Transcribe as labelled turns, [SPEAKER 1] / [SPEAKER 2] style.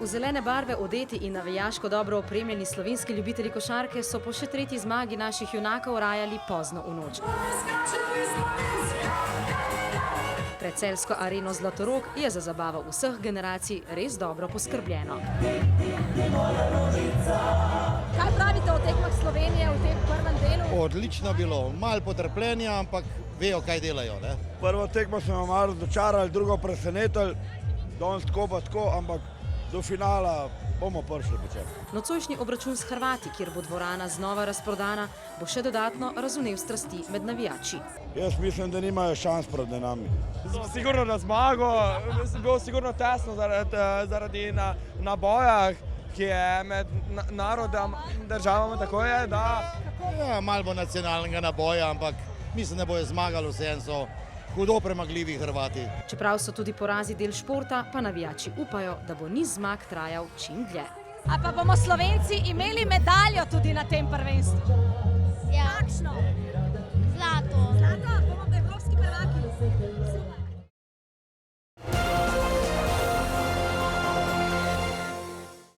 [SPEAKER 1] V zelene barve odeti in navijaško dobro opremljeni slovenski ljubitelji košarke so po še tretji zmagi naših junakov rajali pozno v noč. Pred celjsko areno Zlatorog je za zabavo vseh generacij res dobro poskrbljeno.
[SPEAKER 2] Kaj pravite o tekmah Slovenije v tem prvem delu?
[SPEAKER 3] Odlično bilo, malo potrpljenja, ampak vejo, kaj delajo. Ne?
[SPEAKER 4] Prvo tekmo smo malo razočarali, drugo presenetili, danes tako pa tako, ampak do finala bomo prišli početi.
[SPEAKER 1] Nocojšnji obračun s Hrvati, kjer bo dvorana znova razprodana, bo še dodatno razvnel strasti med navijači.
[SPEAKER 4] Jaz mislim, da nimajo šans proti nami.
[SPEAKER 5] Sigurno na zmago, bilo sigurno tesno zaradi naboja, ki je med narodom in državami, tako je, da...
[SPEAKER 3] Ja, malo bo nacionalnega naboja, ampak mislim, da bojo zmagali vseeno so hudo premagljivi Hrvati.
[SPEAKER 1] Čeprav so tudi porazi del športa, pa navijači upajo, da bo niz zmag trajal čim dlje.
[SPEAKER 2] A pa bomo Slovenci imeli medaljo tudi na tem prvenstvu?
[SPEAKER 6] Ja.
[SPEAKER 2] Kakšno?
[SPEAKER 6] Zlato.
[SPEAKER 2] Zlato, bomo evropski prvaki. Super.